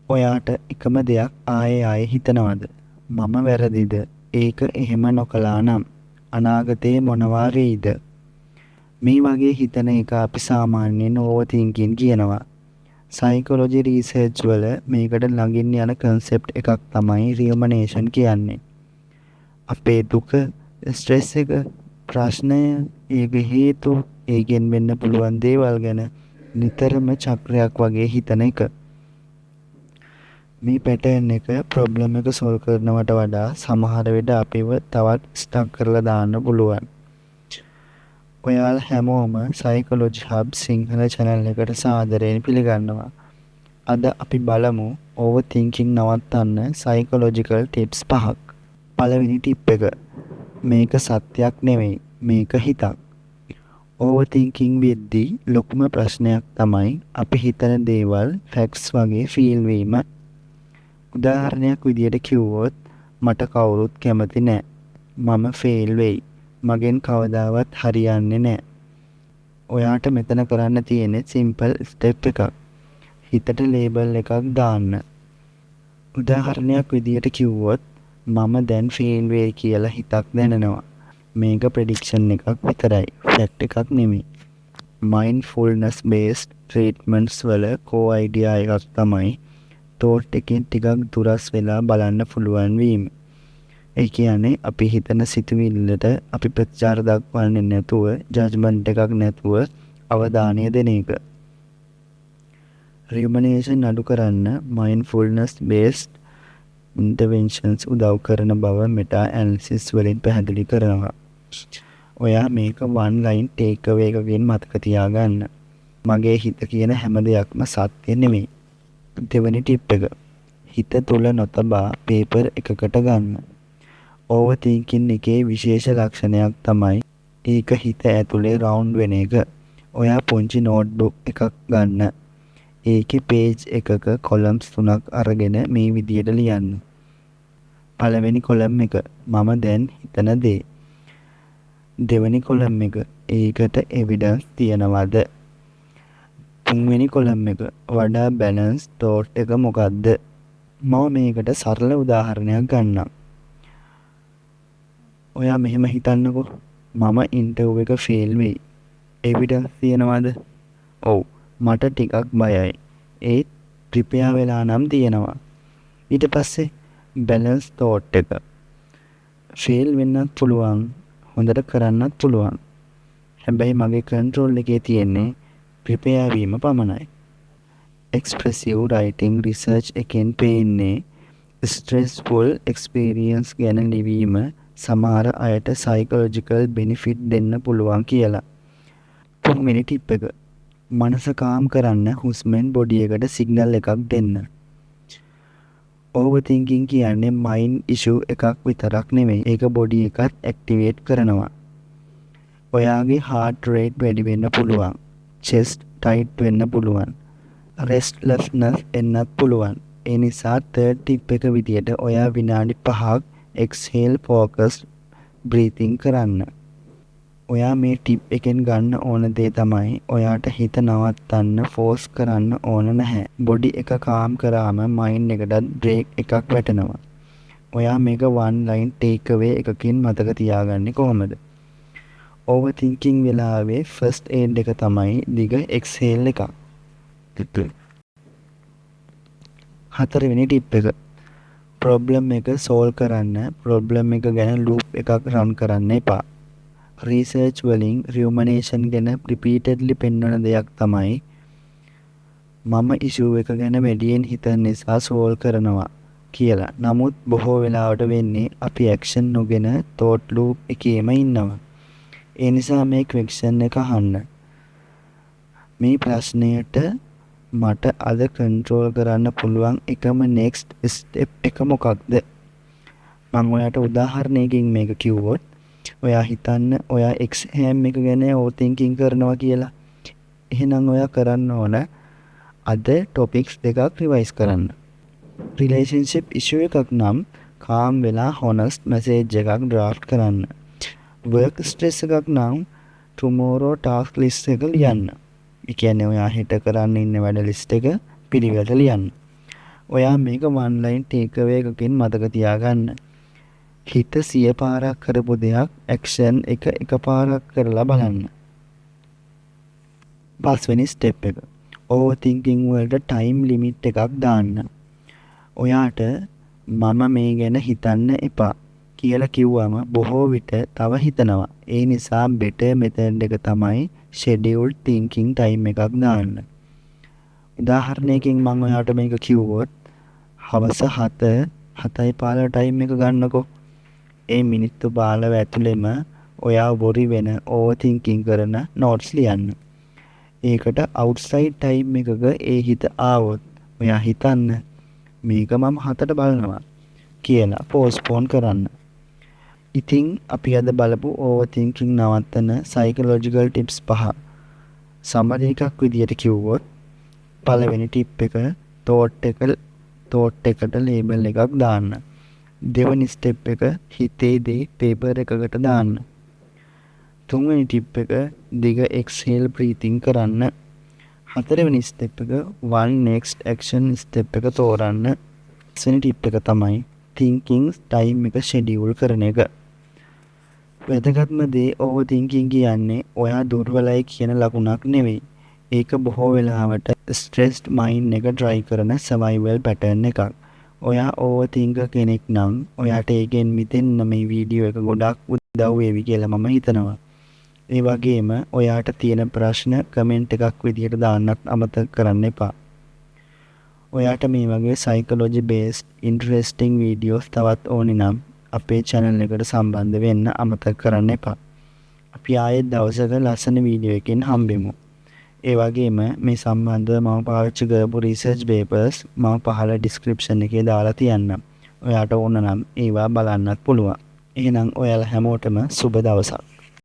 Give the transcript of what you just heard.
ඔයාට එකම දෙයක් ආයේ හිතනවද? මම වැරදිද? ඒක එහෙම නොකළා නම් අනාගතේ මොනවා වෙයිද? මේ වගේ හිතන එක අපි සාමාන්‍යයෙන් ඕවර් තින්කින් කියනවා. සයිකොලොජි රිසර්ච් වල මේකට ළඟින් යන කන්සෙප්ට් එකක් තමයි රියුමනේෂන් කියන්නේ. අපේ දුක, ස්ට්‍රෙස් එක, ප්‍රශ්නය, ඒක හේතු, ඒකෙන් වෙන්න පුළුවන් දේවල් ගැන නිතරම චක්‍රයක් වගේ හිතන එක. මේ පැටර්න් එක ප්‍රොබ්ලම් එක සොල්ව් කරනවට වඩා සමහර විට අපිව තවත් ස්ටක් කරලා දාන්න පුළුවන්. ඔයාලා හැමෝම සයිකොලොජි හබ් සිංහල channel එකට සාදරයෙන් පිළිගන්නවා. අද අපි බලමු ඕවර් තින්කින් නවත්තන්න සයිකොලොජිකල් ටිප්ස් 5ක්. පළවෙනි ටිප් එක. මේක සත්‍යයක් නෙවෙයි. මේක හිතක්. ඕවර් තින්කින් වෙද්දී ලොකුම ප්‍රශ්නයක් තමයි අපි හිතන දේවල් ෆැක්ට්ස් වගේ ෆීල් වීම. උදාහරණයක් විදියට කිව්වොත් මට කවුරුත් කැමති නෑ. මම ෆේල් වෙයි. මගෙන් කවදාවත් හරියන්නේ නෑ. ඔයාට මෙතන කරන්න තියෙන්නේ සිම්පල් ස්ටෙප් එකක්. හිතට ලේබල් එකක් දාන්න. උදාහරණයක් විදියට කිව්වොත් මම දැන් ෆේල් වෙයි කියලා හිතක් දැනෙනවා. මේක ප්‍රෙඩික්ෂන් එකක් විතරයි. ෆැක්ට් එකක් නෙමෙයි. මයින්ඩ්ෆුල්නස් බේස්ඩ් ට්‍රීට්මන්ට්ස් වල කෝ අයිඩියා එකක් තමයි තෝට් එකෙන් ටිකක් දුරස් වෙලා බලන්න පුළුවන් වීම. ඒ කියන්නේ අපි හිතන සිතුවිල්ලට අපි ප්‍රතිචාර දක්වන්නේ නැතුව, ජජ්මන්ට් එකක් නැතුව අවධානය දෙන එක. රියුමනේෂන් අඩු කරන්න මයින්ඩ්ෆුල්නස් බේස්ඩ් ඉන්ටර්වෙන්ෂන්ස් උදව් කරන බව මෙටා ඇනලිසිස් වලින් පැහැදිලි කරනවා. ඔයා මේක වන් ලයින් ටේක් අවේ එකකින් මතක තියාගන්න. මගේ හිත කියන හැම දෙයක්ම සත්‍ය නෙමෙයි. දෙවැනි ටිප් එක. හිත තුල නොතබා පේපර් එකකට ගන්න. ඕවර් තින්කින් එකේ විශේෂ ලක්ෂණයක් තමයි ඒක හිත ඇතුලේ රවුන්ඩ් වෙන එක. ඔයා පුංචි නෝට්බුක් එකක් ගන්න. ඒකේ පේජ් එකක කොලම්ස් 3ක් අරගෙන මේ විදියට ලියන්න. පළවෙනි කොලම් එක මම දැන් හිතන දේ. දෙවෙනි කොලම් එක ඒකට එවිඩන්ස් තියනවද? තුන්වෙනි කොලම් එක වඩා බැලන්ස් තෝට් එක මොකක්ද? මම මේකට සරල උදාහරණයක් ගන්නම්. ඔයා මෙහෙම හිතන්නකෝ. මම ඉන්ටර්වයුව එක ෆේල් වෙයි. එවිඩන්ස් තියනවද? ඔව්. මට ටිකක් බයයි. ඒත් ප්‍රිපෙයාර් වෙලා නම් තියෙනවා. ඊට පස්සේ බැලන්ස් තෝට් එක. ෆේල් වෙන්නත් පුළුවන්. හොඳට කරන්නත් පුළුවන්. හැබැයි මගේ කන්ට්‍රෝල් එකේ තියෙන්නේ ප්‍රිපෙයාර් වීම පමණයි. එක්ස්ප්‍රෙසිව් රයිටිං රිසර්ච් එකෙන් පේන්නේ ස්ට්‍රෙස්ෆුල් එක්ස්පීරියන්ස් ගැන ලිවීම සමහර අයට සයිකොලොජිකල් බෙනිෆිට් දෙන්න පුළුවන් කියලා. තුන්වෙනි ටිප් එක. මනස කාම් කරන්න හුස්මෙන් බොඩි එකට සිග්නල් එකක් දෙන්න. ඕවර් තින්කින් කියන්නේ මයින්ඩ් ඉෂුව එකක් විතරක් නෙමෙයි. ඒක බොඩි එකත් ඇක්ටිවේට් කරනවා. ඔයාගේ හાર્ට් රේට් වැඩි වෙන්න පුළුවන්. chest tight වෙන්න පුළුවන්. restlessness එන්නත් පුළුවන්. ඒ නිසා third tip එක විදියට ඔයා විනාඩි 5ක් exhale focused breathing කරන්න. ඔයා මේ ටිප් එකෙන් ගන්න ඕන දේ තමයි ඔයාට හිත නවත්තන්න ෆෝස් කරන්න ඕන නැහැ. බොඩි එක කාම් කරාම මයින්ඩ් එකටත් බ්‍රේක් එකක් වැටෙනවා. ඔයා මේක වන් ලයින් ටේක් අවේ එකකින් මතක තියාගන්නේ කොහොමද? ඕවර් තින්කින් වෙලාවේ ෆස්ට් ඒඩ් එක තමයි දිග එක්සේල් එකක්. හතරවෙනි ටිප් එක. ප්‍රොබ්ලම් එක සෝල්ව් කරන්න ප්‍රොබ්ලම් එක ගැන ලූප් එකක් රන් කරන්න එපා. රිසර්ච් වලින් රියුමනේෂන් ගැන රිපීටඩ්ලි පෙන්වන දෙයක් තමයි මම ඉෂුව එක ගැන වැඩියෙන් හිතන නිසා සෝල්ව් කරනවා කියලා. නමුත් බොහෝ වෙලාවට වෙන්නේ අපි ඇක්ෂන් නොගෙන තෝට් ලූප් එකේම ඉන්නවා. ඒ නිසා මේ ක්වෙස්චන් එක අහන්න. මේ ප්‍රශ්නයට මට අද කන්ට්‍රෝල් කරන්න පුළුවන් එකම නෙක්ස්ට් ස්ටෙප් එක මොකක්ද? මම ඔයාට උදාහරණයකින් මේක කිව්වොත් ඔයා හිතන්න ඔයා එක්සෑම් එක ගැන ඕවර් තින්කින් කරනවා කියලා. එහෙනම් ඔයා කරන්න ඕන අද ටොපික්ස් දෙකක් රිවයිස් කරන්න. රිලේෂන්ෂිප් ඉෂුව එකක් නම් කාම් වෙලා හොනස්ට් මැසේජ් එකක් ඩ්‍රාෆ්ට් කරන්න. වර්ක් ස්ට්‍රෙස් එකක් නම් ටුමෝරෝ ටාස්ක් ලිස්ට් එක ලියන්න. ඒ කියන්නේ ඔයා හෙට කරන්න ඉන්න වැඩ ලිස්ට් එක පිළිවෙලට ලියන්න. ඔයා මේක one line takeaway එකකින් මතක තියාගන්න. හිත 100 පාරක් කරපු දෙයක් action එක පාරක් කරලා බලන්න. පස්වෙනි ස්ටෙප් එක. overthinking වලට time limit එකක් දාන්න. ඔයාට මම මේ ගැන හිතන්න එපා කියලා කිව්වම බොහෝ විට තව හිතනවා. ඒ නිසා better method එක තමයි scheduled thinking time එකක් දාන්න. උදාහරණයකින් මම ඔයාට මේක කිව්වොත් හවස 7:15 time එක ගන්නකෝ. ඒ මිනිත්තු 15 ඇතුළෙම ඔයා worry වෙන overthinking කරන notes ලියන්න. ඒකට outside time එකක ඒ හිත ආවොත් ඔයා හිතන්න මේක මම 7ට බලනවා කියලා postpone කරන්න. ඉතින් අපි අද බලපු overthinking නවත්තන psychological tips 5. summary එකක් විදියට කිව්වොත් පළවෙනි tip එක thought එකට label එකක් දාන්න. දෙවෙනි step එක හිතේ දේ paper එකකට දාන්න. තුන්වෙනි tip එක දිග exhale breathing කරන්න. හතරවෙනි step එක one next action step එක තෝරන්න. පස්වෙනි tip එක තමයි thinking time එක schedule කරන එක. වැදගත්ම දේ overthinking කියන්නේ ඔයා දුර්වලයි කියන ලකුණක් නෙවෙයි. ඒක බොහෝ වෙලාවට stressed mind එක try කරන survival pattern එකක්. ඔයා overthinker කෙනෙක් නම් ඔයාට ඒකෙන් මිදෙන්න මේ වීඩියෝ එක ගොඩක් උදව් වේවි කියලා මම හිතනවා. ඒ වගේම ඔයාට තියෙන ප්‍රශ්න කමෙන්ට් එකක් විදියට දාන්නත් අමතක කරන්න එපා. ඔයාට මේ වගේ psychology based interesting videos තවත් ඕනි නම් අපේ channel එකට සම්බන්ධ වෙන්න අමතක කරන්න එපා. අපි ආයෙත් දවසක ලස්සන වීඩියෝ එකකින් හම්බෙමු. ඒ වගේම මේ සම්බන්ධව මම පාවිච්චි කරපු research papers මම පහළ description එකේ දාලා තියන්නම්. ඔයාට ඕන නම් ඒවා බලන්නත් පුළුවන්. එහෙනම් ඔයාලා හැමෝටම සුබ දවසක්.